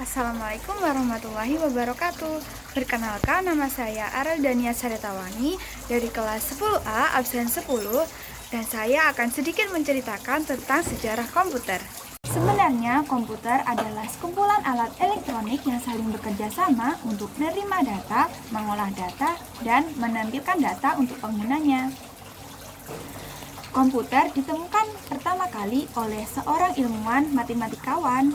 Assalamualaikum warahmatullahi wabarakatuh. Perkenalkan, nama saya Arel Dania Saretawani dari kelas 10A absen 10 dan saya akan sedikit menceritakan tentang sejarah komputer. Sebenarnya komputer adalah sekumpulan alat elektronik yang saling bekerja sama untuk menerima data, mengolah data, dan menampilkan data untuk penggunanya. Komputer ditemukan pertama kali oleh seorang ilmuwan matematikawan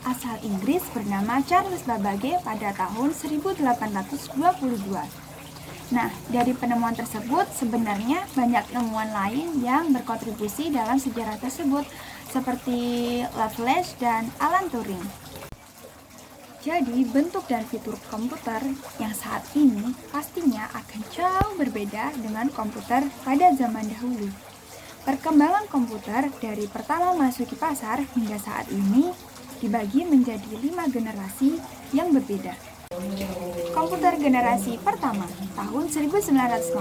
asal Inggris bernama Charles Babbage pada tahun 1822. Nah, dari penemuan tersebut sebenarnya banyak ilmuwan lain yang berkontribusi dalam sejarah tersebut seperti Laplace dan Alan Turing. Jadi, bentuk dan fitur komputer yang saat ini pastinya akan jauh berbeda dengan komputer pada zaman dahulu. Perkembangan komputer dari pertama masuki pasar hingga saat ini dibagi menjadi 5 generasi yang berbeda. Komputer generasi pertama tahun 1940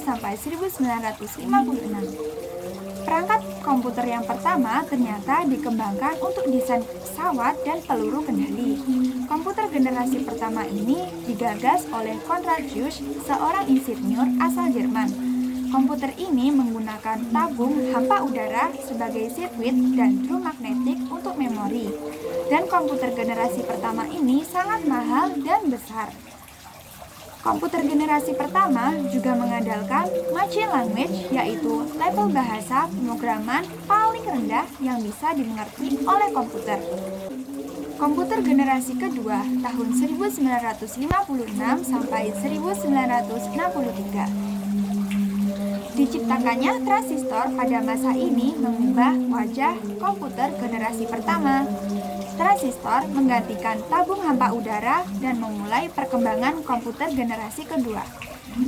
sampai 1956. Perangkat komputer yang pertama ternyata dikembangkan untuk desain pesawat dan peluru kendali. Komputer generasi pertama ini digagas oleh Konrad Zuse, seorang insinyur asal Jerman. Komputer ini menggunakan tabung hampa udara sebagai sirkuit dan drum magnetik untuk memori. Dan komputer generasi pertama ini sangat mahal dan besar. Komputer generasi pertama juga mengandalkan machine language, yaitu level bahasa pemrograman paling rendah yang bisa dimengerti oleh komputer. Komputer generasi kedua tahun 1956 sampai 1963. Diciptakannya transistor pada masa ini mengubah wajah komputer generasi pertama. Transistor menggantikan tabung hampa udara dan memulai perkembangan komputer generasi kedua.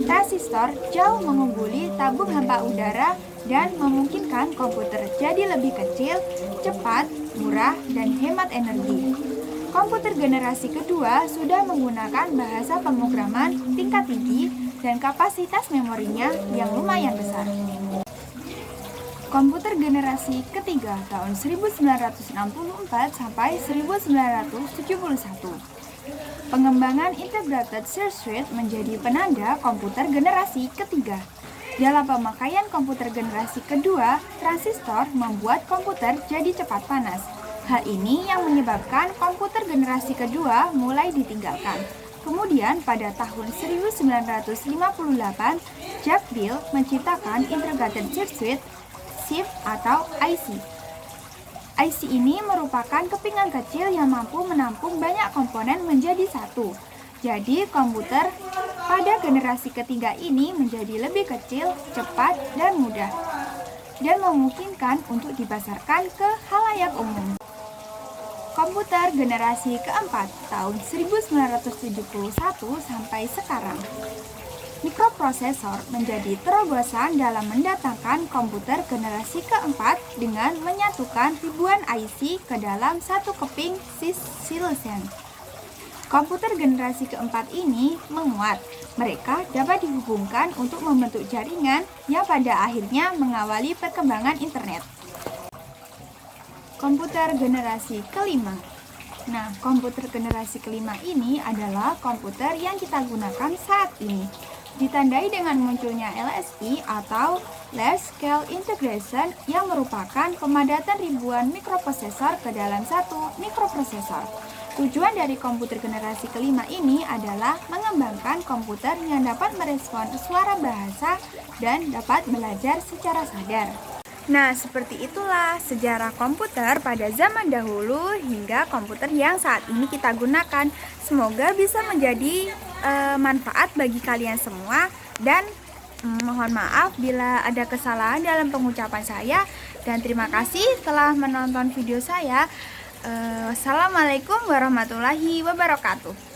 Transistor jauh mengungguli tabung hampa udara dan memungkinkan komputer jadi lebih kecil, cepat, murah, dan hemat energi. Komputer generasi kedua sudah menggunakan bahasa pemrograman tingkat tinggi dan kapasitas memorinya yang lumayan besar. Komputer generasi ketiga tahun 1964 sampai 1971. Pengembangan integrated circuit menjadi penanda komputer generasi ketiga. Dalam pemakaian komputer generasi kedua, transistor membuat komputer jadi cepat panas. Hal ini yang menyebabkan komputer generasi kedua mulai ditinggalkan. Kemudian pada tahun 1958, Jack Bill menciptakan integrated circuit chip atau IC. IC ini merupakan kepingan kecil yang mampu menampung banyak komponen menjadi satu. Jadi komputer pada generasi ketiga ini menjadi lebih kecil, cepat, dan mudah, dan memungkinkan untuk dipasarkan ke khalayak umum. Komputer generasi keempat tahun 1971 sampai sekarang. Mikroprosesor menjadi terobosan dalam mendatangkan komputer generasi keempat dengan menyatukan ribuan IC ke dalam satu keping silicon. Komputer generasi keempat ini menguat. Mereka dapat dihubungkan untuk membentuk jaringan yang pada akhirnya mengawali perkembangan internet. Komputer generasi kelima. Nah, komputer generasi kelima ini adalah komputer yang kita gunakan saat ini. Ditandai dengan munculnya LSI atau Large Scale Integration yang merupakan pemadatan ribuan mikroprosesor ke dalam satu mikroprosesor. Tujuan dari komputer generasi kelima ini adalah mengembangkan komputer yang dapat merespon suara bahasa dan dapat belajar secara sadar. Nah, seperti itulah sejarah komputer pada zaman dahulu hingga komputer yang saat ini kita gunakan. Semoga bisa menjadi manfaat bagi kalian semua dan mohon maaf bila ada kesalahan dalam pengucapan saya dan terima kasih telah menonton video saya. Wassalamualaikum warahmatullahi wabarakatuh.